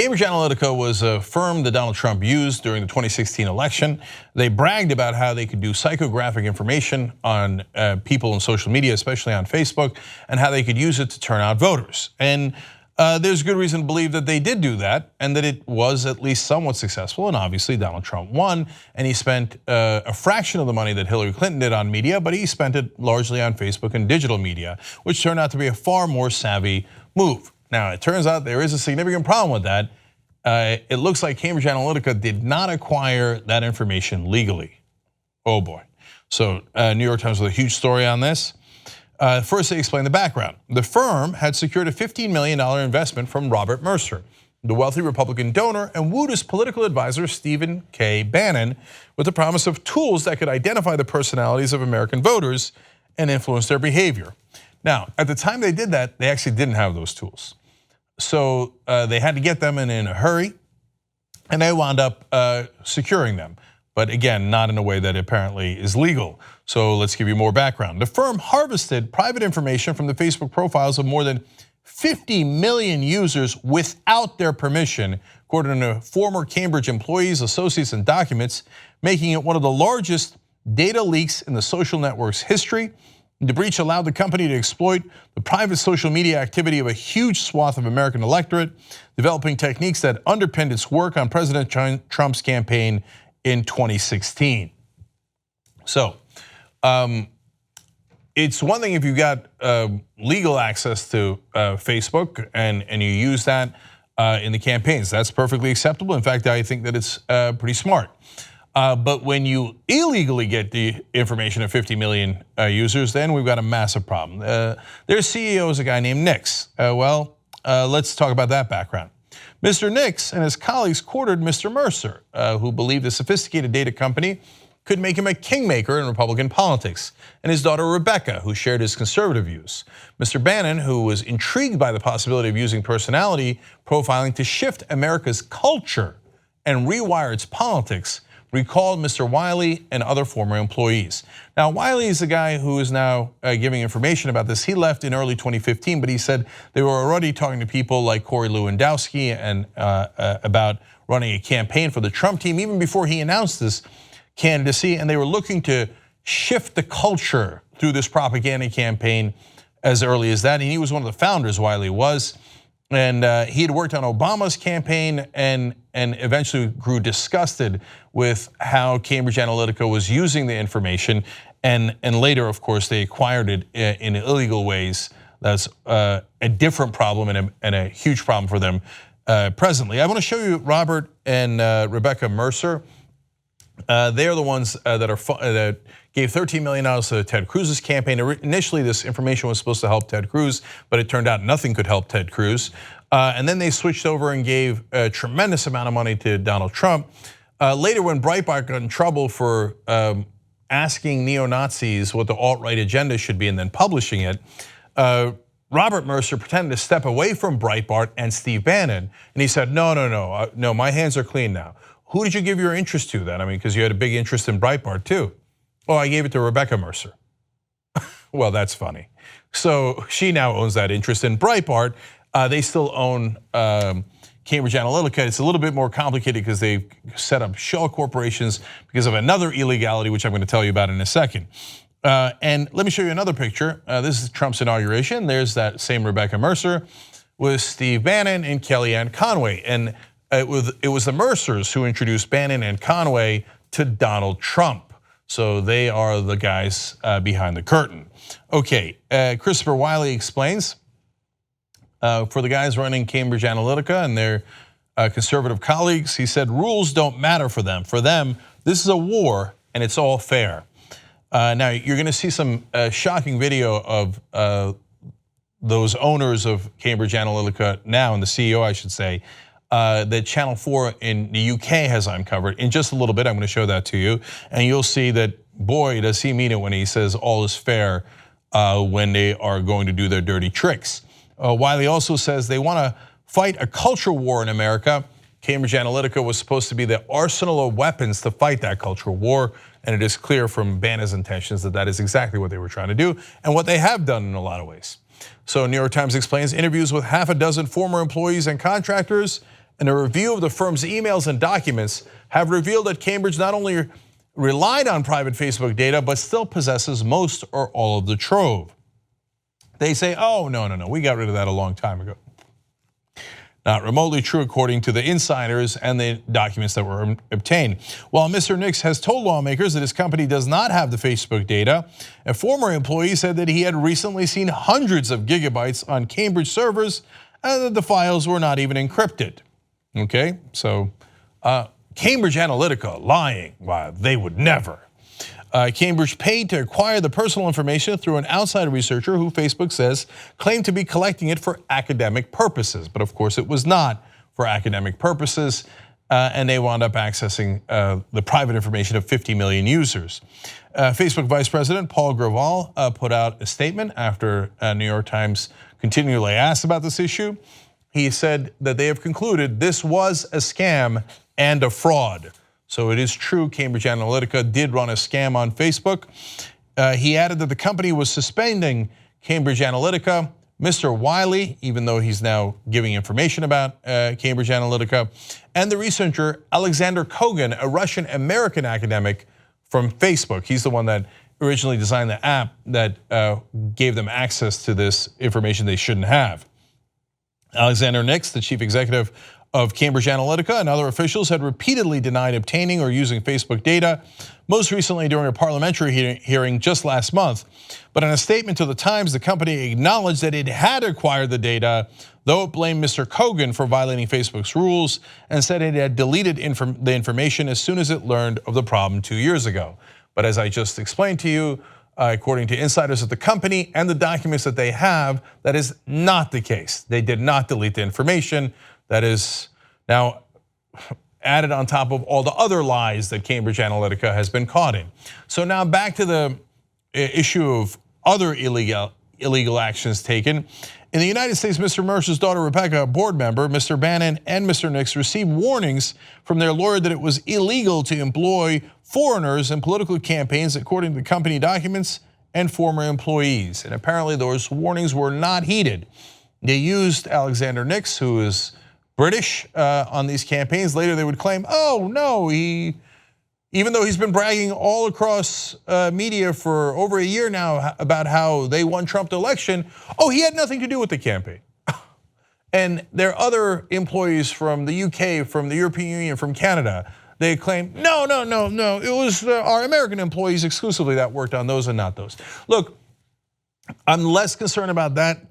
Cambridge Analytica was a firm that Donald Trump used during the 2016 election. They bragged about how they could do psychographic information on people in social media, especially on Facebook, and how they could use it to turn out voters. And there's good reason to believe that they did do that and that it was at least somewhat successful. And obviously Donald Trump won, and he spent a fraction of the money that Hillary Clinton did on media, but he spent it largely on Facebook and digital media, which turned out to be a far more savvy move. Now, it turns out there is a significant problem with that. It looks like Cambridge Analytica did not acquire that information legally. Oh boy. So New York Times with a huge story on this. First, they explain the background. The firm had secured a $15 million investment from Robert Mueller, the wealthy Republican donor, and wooed his political advisor, Stephen K. Bannon, with the promise of tools that could identify the personalities of American voters and influence their behavior. Now, at the time they did that, they actually didn't have those tools. So they had to get them in a hurry, and they wound up securing them. But again, not in a way that apparently is legal. So let's give you more background. The firm harvested private information from the Facebook profiles of more than 50 million users without their permission, according to former Cambridge employees, associates, and documents, making it one of the largest data leaks in the social network's history. The breach allowed the company to exploit the private social media activity of a huge swath of American electorate, developing techniques that underpinned its work on President Trump's campaign in 2016. So it's one thing if you've got legal access to Facebook and you use that in the campaigns. That's perfectly acceptable. In fact, I think that it's pretty smart. But when you illegally get the information of 50 million users, then we've got a massive problem. Their CEO is a guy named Nix. Let's talk about that background. Mr. Nix and his colleagues courted Mr. Mercer, who believed a sophisticated data company could make him a kingmaker in Republican politics, and his daughter Rebecca, who shared his conservative views. Mr. Bannon, who was intrigued by the possibility of using personality profiling to shift America's culture and rewire its politics, recalled Mr. Wiley and other former employees. Now, Wiley is the guy who is now giving information about this. He left in early 2015, but he said they were already talking to people like Corey Lewandowski and about running a campaign for the Trump team even before he announced this candidacy, and they were looking to shift the culture through this propaganda campaign as early as that. And he was one of the founders, Wiley was. And he had worked on Obama's campaign and eventually grew disgusted with how Cambridge Analytica was using the information. And later, of course, they acquired it in illegal ways. That's a different problem and a huge problem for them presently. I want to show you Robert and Rebecca Mercer. They are the ones that gave $13 million to Ted Cruz's campaign. Initially, this information was supposed to help Ted Cruz, but it turned out nothing could help Ted Cruz. And then they switched over and gave a tremendous amount of money to Donald Trump. Later, when Breitbart got in trouble for asking neo-Nazis what the alt-right agenda should be and then publishing it, Robert Mercer pretended to step away from Breitbart and Steve Bannon, and he said, no, my hands are clean now. Who did you give your interest to then? I mean, because you had a big interest in Breitbart too. Oh, I gave it to Rebecca Mercer. Well, that's funny. So she now owns that interest in Breitbart. They still own Cambridge Analytica. It's a little bit more complicated because they've set up shell corporations because of another illegality, which I'm going to tell you about in a second. And let me show you another picture. This is Trump's inauguration. There's that same Rebecca Mercer with Steve Bannon and Kellyanne Conway. And it was the Mercers who introduced Bannon and Conway to Donald Trump. So they are the guys behind the curtain. Okay, Christopher Wiley explains, for the guys running Cambridge Analytica and their conservative colleagues, he said rules don't matter for them. For them, this is a war and it's all fair. Now you're gonna see some shocking video of those owners of Cambridge Analytica now, and the CEO I should say, that Channel 4 in the UK has uncovered. In just a little bit, I'm going to show that to you, and you'll see that, boy, does he mean it when he says all is fair when they are going to do their dirty tricks. Wiley also says they want to fight a culture war in America. Cambridge Analytica was supposed to be the arsenal of weapons to fight that cultural war, and it is clear from Bannon's intentions that that is exactly what they were trying to do and what they have done in a lot of ways. So New York Times explains interviews with half a dozen former employees and contractors and a review of the firm's emails and documents have revealed that Cambridge not only relied on private Facebook data, but still possesses most or all of the trove. They say, oh, no, we got rid of that a long time ago. Not remotely true according to the insiders and the documents that were obtained. While Mr. Nix has told lawmakers that his company does not have the Facebook data, a former employee said that he had recently seen hundreds of gigabytes on Cambridge servers and that the files were not even encrypted. Okay, so Cambridge Analytica lying, wow, they would never. Cambridge paid to acquire the personal information through an outside researcher who Facebook says claimed to be collecting it for academic purposes. But of course it was not for academic purposes, and they wound up accessing the private information of 50 million users. Facebook Vice President Paul Grewal put out a statement after New York Times continually asked about this issue. He said that they have concluded this was a scam and a fraud. So it is true Cambridge Analytica did run a scam on Facebook. He added that the company was suspending Cambridge Analytica, Mr. Wiley, even though he's now giving information about Cambridge Analytica, and the researcher Alexander Kogan, a Russian-American academic from Facebook. He's the one that originally designed the app that gave them access to this information they shouldn't have. Alexander Nix, the chief executive of Cambridge Analytica, and other officials had repeatedly denied obtaining or using Facebook data, most recently during a parliamentary hearing just last month. But in a statement to the Times, the company acknowledged that it had acquired the data, though it blamed Mr. Kogan for violating Facebook's rules and said it had deleted the information as soon as it learned of the problem 2 years ago. But as I just explained to you, according to insiders at the company and the documents that they have, that is not the case. They did not delete the information. That is now added on top of all the other lies that Cambridge Analytica has been caught in. So now back to the issue of other illegal actions taken. In the United States, Mr. Mercer's daughter, Rebecca, a board member, Mr. Bannon and Mr. Nix received warnings from their lawyer that it was illegal to employ foreigners in political campaigns, according to company documents and former employees. And apparently those warnings were not heeded. They used Alexander Nix, who is British, on these campaigns. Later they would claim, oh no, even though he's been bragging all across media for over a year now about how they won Trump's election, oh, he had nothing to do with the campaign. And there are other employees from the UK, from the European Union, from Canada. They claim, no, it was our American employees exclusively that worked on those and not those. Look, I'm less concerned about that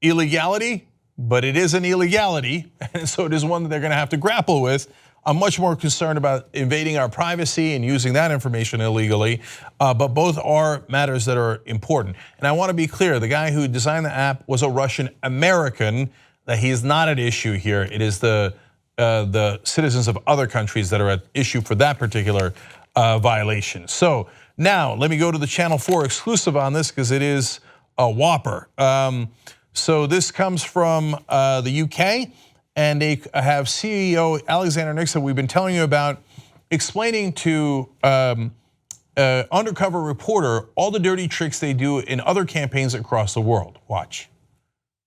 illegality, but it is an illegality, and so it is one that they're gonna have to grapple with. I'm much more concerned about invading our privacy and using that information illegally, but both are matters that are important. And I want to be clear, the guy who designed the app was a Russian American, that he is not at issue here. It is the citizens of other countries that are at issue for that particular violation. So now let me go to the Channel 4 exclusive on this because it is a whopper. So this comes from the UK, and they have CEO Alexander Nix, that we've been telling you about, explaining to Undercover reporter all the dirty tricks they do in other campaigns across the world. Watch.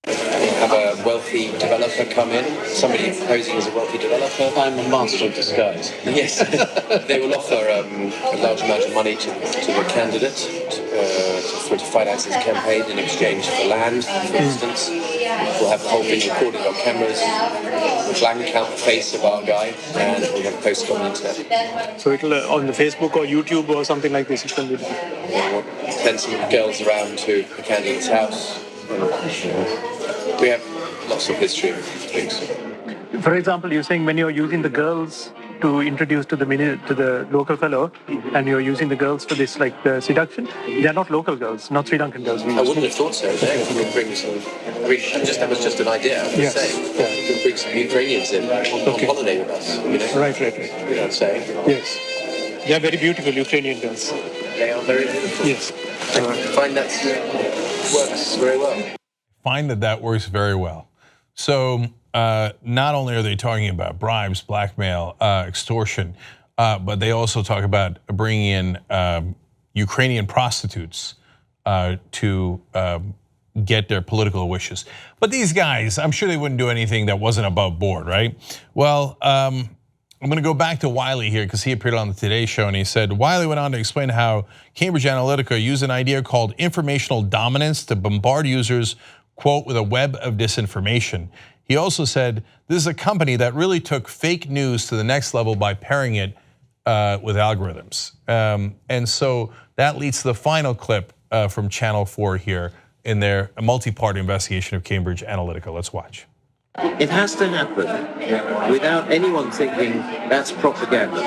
Have a wealthy developer come in, somebody posing as a wealthy developer. I'm a master of disguise. Yes, they will offer a large amount of money to the candidate to finance his campaign in exchange for land, for instance. We'll have the whole thing recorded on cameras, blank out the face of our guy, and we're going to post it on the internet. So it'll on the Facebook or YouTube or something like this, it can be. We'll send some girls around to the candidate's house. We have lots of history of things. For example, you're saying when you're using the girls to introduce to the local fellow, and you're using the girls for this, like the seduction, they're not local girls, not Sri Lankan girls. I wouldn't have thought so. They would bring some. I mean, that was just an idea. I was saying, we could bring some Ukrainians in on holiday with us. You know? Right. You know what I'm saying? Yes. They are very beautiful Ukrainian girls. They are very beautiful. Yes. I find that works very well. Find that works very well. So not only are they talking about bribes, blackmail, extortion, but they also talk about bringing in Ukrainian prostitutes to get their political wishes. But these guys, I'm sure they wouldn't do anything that wasn't above board, right? Well, I'm gonna go back to Wiley here because he appeared on the Today Show and he said, Wiley went on to explain how Cambridge Analytica used an idea called informational dominance to bombard users, quote, with a web of disinformation. He also said, this is a company that really took fake news to the next level by pairing it with algorithms. And so that leads to the final clip from Channel 4 here in their multi-part investigation of Cambridge Analytica. Let's watch. It has to happen without anyone thinking that's propaganda.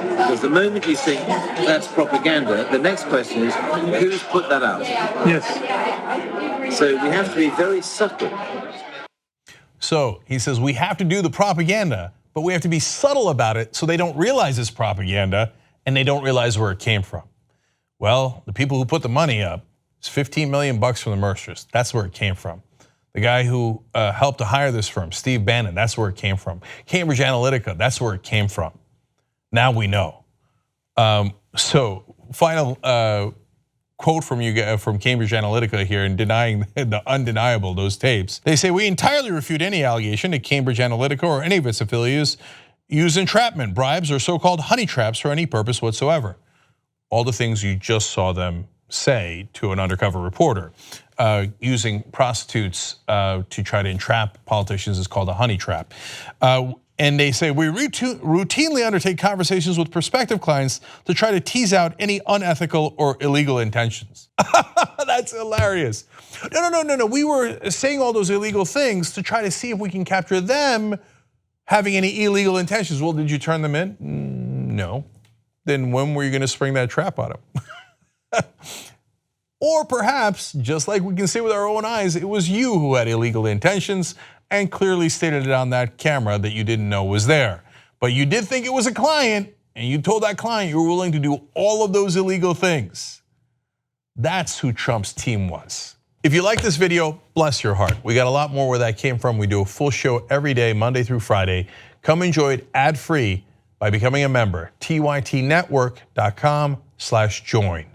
Because the moment you think that's propaganda, the next question is, who's put that out? Yes. So we have to be very subtle. So he says we have to do the propaganda, but we have to be subtle about it so they don't realize it's propaganda and they don't realize where it came from. Well, the people who put the money up, it's $15 million from the Mercers. That's where it came from. The guy who helped to hire this firm, Steve Bannon, that's where it came from. Cambridge Analytica, that's where it came from. Now we know. So final quote from Cambridge Analytica here in denying the undeniable, those tapes. They say, we entirely refute any allegation that Cambridge Analytica or any of its affiliates use entrapment, bribes, or so-called honey traps for any purpose whatsoever. All the things you just saw them say to an undercover reporter. Using prostitutes to try to entrap politicians is called a honey trap. And they say, we routinely undertake conversations with prospective clients to try to tease out any unethical or illegal intentions. That's hilarious. No. We were saying all those illegal things to try to see if we can capture them having any illegal intentions. Well, did you turn them in? No. Then when were you going to spring that trap on them? Or perhaps, just like we can see with our own eyes, it was you who had illegal intentions and clearly stated it on that camera that you didn't know was there. But you did think it was a client, and you told that client you were willing to do all of those illegal things. That's who Trump's team was. If you like this video, bless your heart. We got a lot more where that came from. We do a full show every day, Monday through Friday. Come enjoy it ad-free by becoming a member, tytnetwork.com/join.